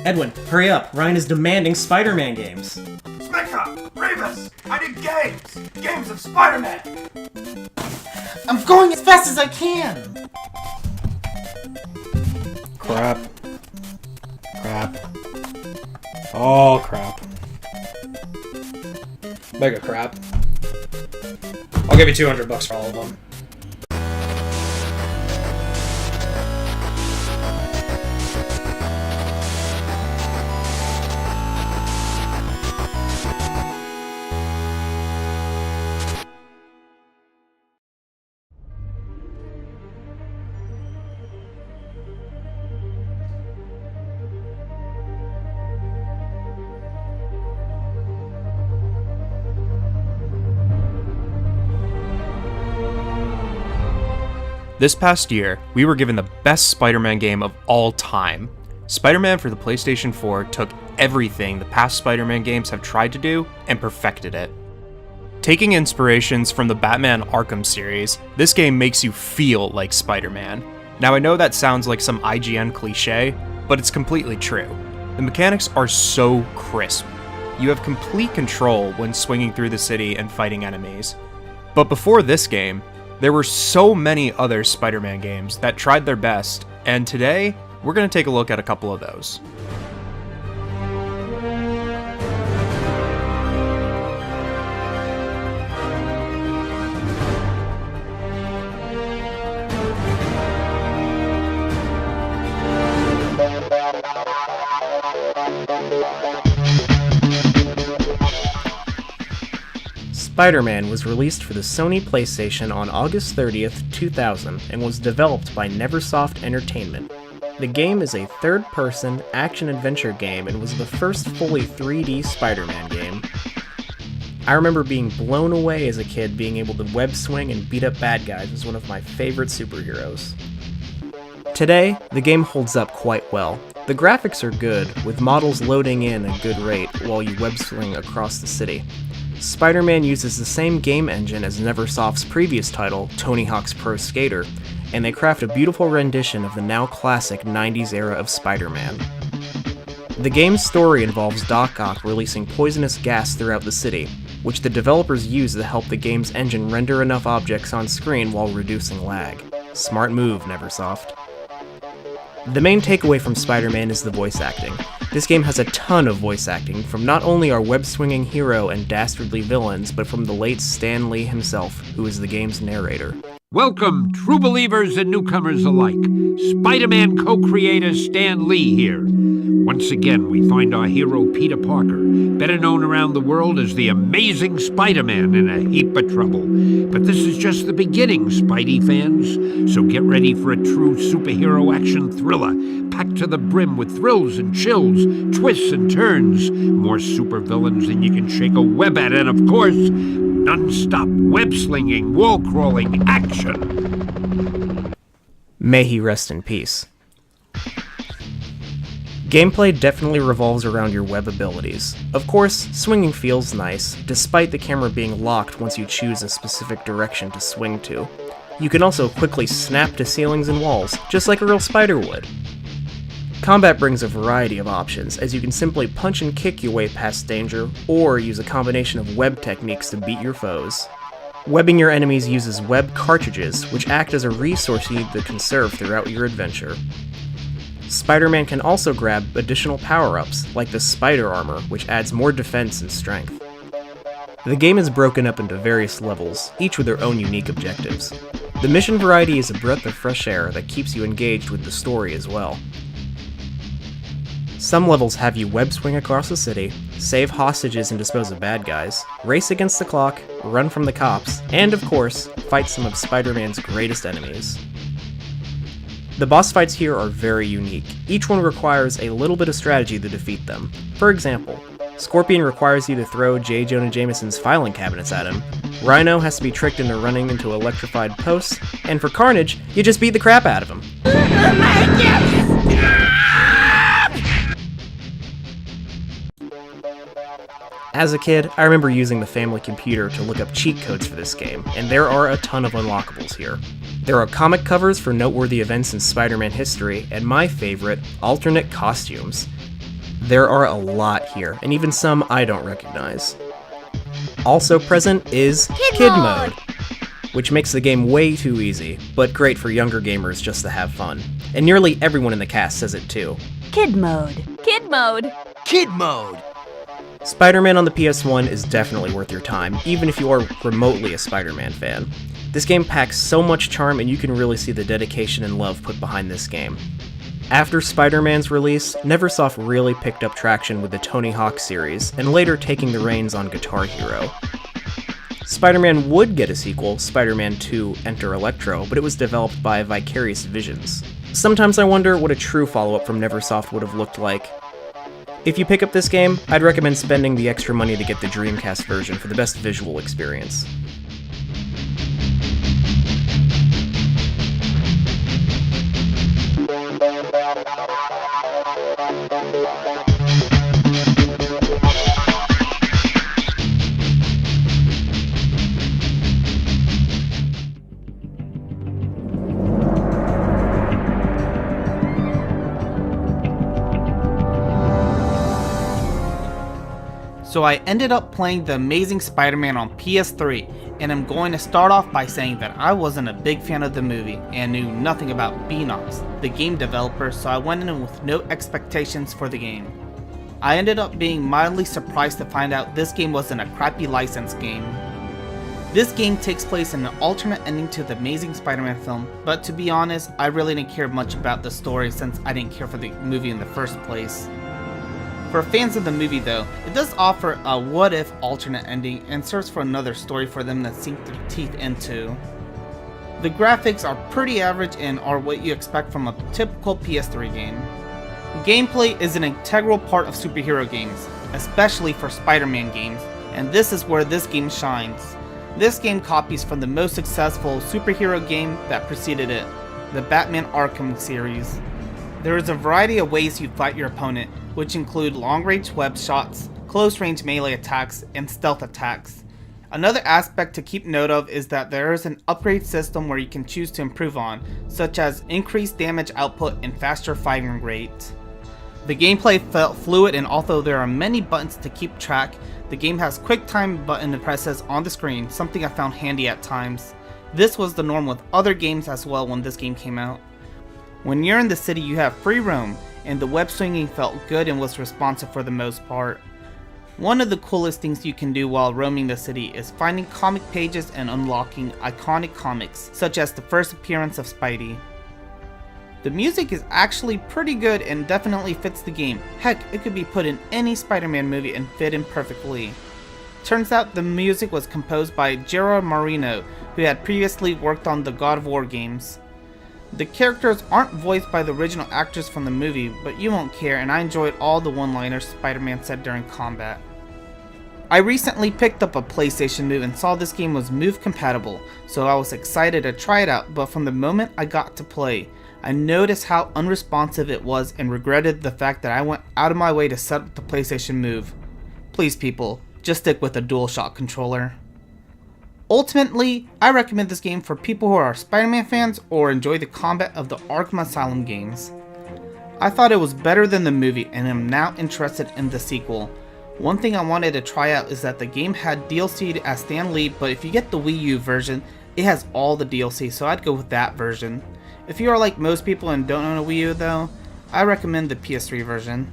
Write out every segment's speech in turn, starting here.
Edwin, hurry up. Ryan is demanding Spider-Man games. Smecca! Revis! I need games! Games of Spider-Man! I'm going as fast as I can! Crap. Crap. Oh, crap. Mega crap. I'll give you $200 for all of them. This past year, we were given the best Spider-Man game of all time. Spider-Man for the PlayStation 4 took everything the past Spider-Man games have tried to do and perfected it. Taking inspirations from the Batman Arkham series, this game makes you feel like Spider-Man. Now I know that sounds like some IGN cliche, but it's completely true. The mechanics are so crisp. You have complete control when swinging through the city and fighting enemies. But before this game, there were so many other Spider-Man games that tried their best, and today, we're going to take a look at a couple of those. Spider-Man was released for the Sony PlayStation on August 30th, 2000, and was developed by Neversoft Entertainment. The game is a third-person, action-adventure game and was the first fully 3D Spider-Man game. I remember being blown away as a kid being able to web swing and beat up bad guys as one of my favorite superheroes. Today, the game holds up quite well. The graphics are good, with models loading in at a good rate while you web swing across the city. Spider-Man uses the same game engine as Neversoft's previous title, Tony Hawk's Pro Skater, and they craft a beautiful rendition of the now classic 90s era of Spider-Man. The game's story involves Doc Ock releasing poisonous gas throughout the city, which the developers use to help the game's engine render enough objects on screen while reducing lag. Smart move, Neversoft. The main takeaway from Spider-Man is the voice acting. This game has a ton of voice acting from not only our web-swinging hero and dastardly villains, but from the late Stan Lee himself, who is the game's narrator. Welcome, true believers and newcomers alike. Spider-Man co-creator Stan Lee here. Once again, we find our hero Peter Parker, better known around the world as the Amazing Spider-Man, in a heap of trouble. But this is just the beginning, Spidey fans. So get ready for a true superhero action thriller, packed to the brim with thrills and chills, twists and turns, more supervillains than you can shake a web at, and of course, non-stop web-slinging, wall-crawling action. May he rest in peace. Gameplay definitely revolves around your web abilities. Of course, swinging feels nice, despite the camera being locked once you choose a specific direction to swing to. You can also quickly snap to ceilings and walls, just like a real spider would. Combat brings a variety of options, as you can simply punch and kick your way past danger, or use a combination of web techniques to beat your foes. Webbing your enemies uses web cartridges, which act as a resource you need to conserve throughout your adventure. Spider-Man can also grab additional power-ups, like the Spider Armor, which adds more defense and strength. The game is broken up into various levels, each with their own unique objectives. The mission variety is a breath of fresh air that keeps you engaged with the story as well. Some levels have you web-swing across the city, save hostages and dispose of bad guys, race against the clock, run from the cops, and of course, fight some of Spider-Man's greatest enemies. The boss fights here are very unique. Each one requires a little bit of strategy to defeat them. For example, Scorpion requires you to throw J. Jonah Jameson's filing cabinets at him, Rhino has to be tricked into running into electrified posts, and for Carnage, you just beat the crap out of him. As a kid, I remember using the family computer to look up cheat codes for this game, and there are a ton of unlockables here. There are comic covers for noteworthy events in Spider-Man history, and my favorite, alternate costumes. There are a lot here, and even some I don't recognize. Also present is Kid Mode, which makes the game way too easy, but great for younger gamers just to have fun. And nearly everyone in the cast says it too. Kid Mode. Kid Mode. Kid Mode. Spider-Man on the PS1 is definitely worth your time, even if you are remotely a Spider-Man fan. This game packs so much charm, and you can really see the dedication and love put behind this game. After Spider-Man's release, Neversoft really picked up traction with the Tony Hawk series, and later taking the reins on Guitar Hero. Spider-Man would get a sequel, Spider-Man 2 Enter Electro, but it was developed by Vicarious Visions. Sometimes I wonder what a true follow-up from Neversoft would have looked like. If you pick up this game, I'd recommend spending the extra money to get the Dreamcast version for the best visual experience. So I ended up playing The Amazing Spider-Man on PS3, and I'm going to start off by saying that I wasn't a big fan of the movie and knew nothing about Beenox, the game developer, so I went in with no expectations for the game. I ended up being mildly surprised to find out this game wasn't a crappy licensed game. This game takes place in an alternate ending to the Amazing Spider-Man film, but to be honest, I really didn't care much about the story since I didn't care for the movie in the first place. For fans of the movie though, it does offer a what-if alternate ending and serves for another story for them to sink their teeth into. The graphics are pretty average and are what you expect from a typical PS3 game. Gameplay is an integral part of superhero games, especially for Spider-Man games, and this is where this game shines. This game copies from the most successful superhero game that preceded it, the Batman Arkham series. There is a variety of ways you fight your opponent, which include long-range web shots, close-range melee attacks, and stealth attacks. Another aspect to keep note of is that there is an upgrade system where you can choose to improve on, such as increased damage output and faster firing rate. The gameplay felt fluid, and although there are many buttons to keep track, the game has quick time button presses on the screen, something I found handy at times. This was the norm with other games as well when this game came out. When you're in the city, you have free roam, and the web swinging felt good and was responsive for the most part. One of the coolest things you can do while roaming the city is finding comic pages and unlocking iconic comics, such as the first appearance of Spidey. The music is actually pretty good and definitely fits the game. Heck, it could be put in any Spider-Man movie and fit in perfectly. Turns out the music was composed by Gerard Marino, who had previously worked on the God of War games. The characters aren't voiced by the original actors from the movie, but you won't care, and I enjoyed all the one-liners Spider-Man said during combat. I recently picked up a PlayStation Move and saw this game was Move compatible, so I was excited to try it out, but from the moment I got to play, I noticed how unresponsive it was and regretted the fact that I went out of my way to set up the PlayStation Move. Please people, just stick with a DualShock controller. Ultimately, I recommend this game for people who are Spider-Man fans or enjoy the combat of the Arkham Asylum games. I thought it was better than the movie and am now interested in the sequel. One thing I wanted to try out is that the game had DLC as Stan Lee, but if you get the Wii U version, it has all the DLC, so I'd go with that version. If you are like most people and don't own a Wii U though, I recommend the PS3 version.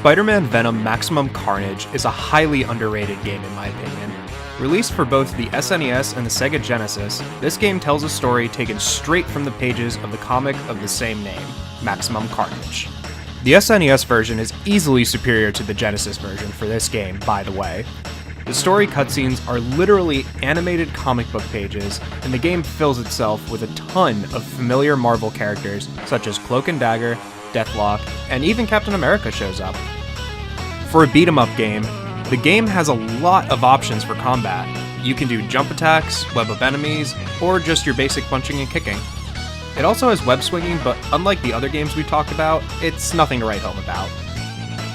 Spider-Man Venom Maximum Carnage is a highly underrated game in my opinion. Released for both the SNES and the Sega Genesis, this game tells a story taken straight from the pages of the comic of the same name, Maximum Carnage. The SNES version is easily superior to the Genesis version for this game, by the way. The story cutscenes are literally animated comic book pages, and the game fills itself with a ton of familiar Marvel characters such as Cloak and Dagger, Deathlock, and even Captain America shows up. For a beat-em-up game, the game has a lot of options for combat. You can do jump attacks, web of enemies, or just your basic punching and kicking. It also has web swinging, but unlike the other games we talked about, it's nothing to write home about.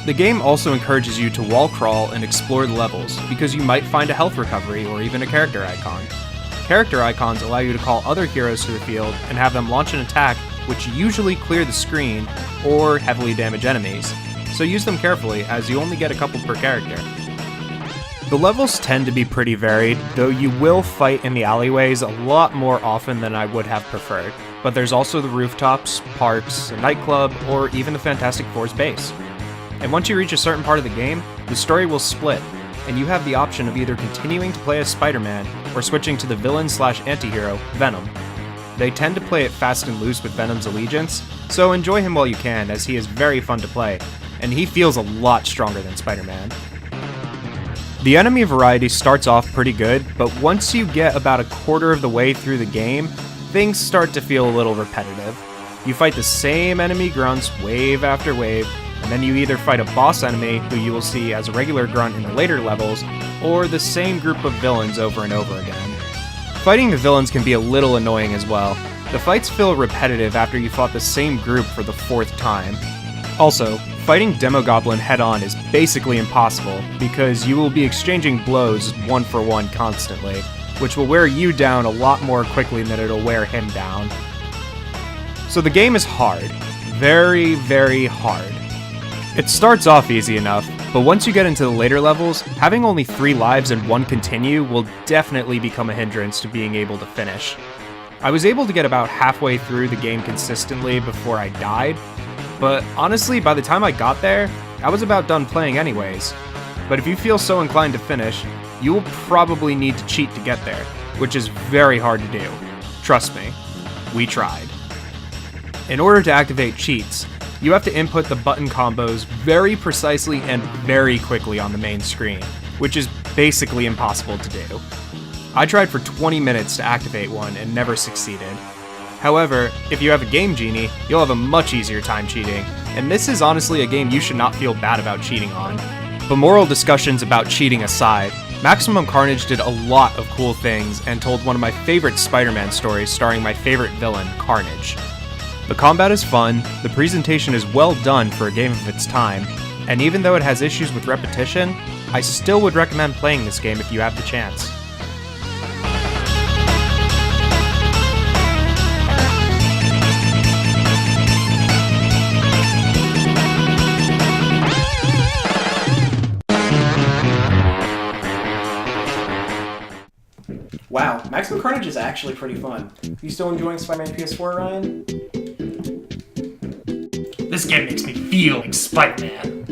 The game also encourages you to wall crawl and explore the levels, because you might find a health recovery or even a character icon. Character icons allow you to call other heroes to the field and have them launch an attack which usually clear the screen or heavily damage enemies, so use them carefully as you only get a couple per character. The levels tend to be pretty varied, though you will fight in the alleyways a lot more often than I would have preferred, but there's also the rooftops, parks, a nightclub, or even the Fantastic Four's base. And once you reach a certain part of the game, the story will split, and you have the option of either continuing to play as Spider-Man or switching to the villain/antihero, Venom. They tend to play it fast and loose with Venom's allegiance, so enjoy him while you can, as he is very fun to play, and he feels a lot stronger than Spider-Man. The enemy variety starts off pretty good, but once you get about a quarter of the way through the game, things start to feel a little repetitive. You fight the same enemy grunts wave after wave, and then you either fight a boss enemy who you will see as a regular grunt in the later levels, or the same group of villains over and over again. Fighting the villains can be a little annoying as well. The fights feel repetitive after you fought the same group for the 4th time. Also, fighting Demogoblin head-on is basically impossible, because you will be exchanging blows 1-for-1 constantly, which will wear you down a lot more quickly than it'll wear him down. So the game is hard. Very, very hard. It starts off easy enough, but once you get into the later levels, having only 3 lives and 1 continue will definitely become a hindrance to being able to finish. I was able to get about halfway through the game consistently before I died, but honestly, by the time I got there, I was about done playing anyways. But if you feel so inclined to finish, you will probably need to cheat to get there, which is very hard to do. Trust me, we tried. In order to activate cheats, you have to input the button combos very precisely and very quickly on the main screen, which is basically impossible to do. I tried for 20 minutes to activate one and never succeeded. However, if you have a Game Genie, you'll have a much easier time cheating, and this is honestly a game you should not feel bad about cheating on. But moral discussions about cheating aside, Maximum Carnage did a lot of cool things and told one of my favorite Spider-Man stories starring my favorite villain, Carnage. The combat is fun, the presentation is well done for a game of its time, and even though it has issues with repetition, I still would recommend playing this game if you have the chance. Wow, Maximum Carnage is actually pretty fun. You still enjoying Spider-Man PS4, Ryan? This game makes me feel like Spider-Man.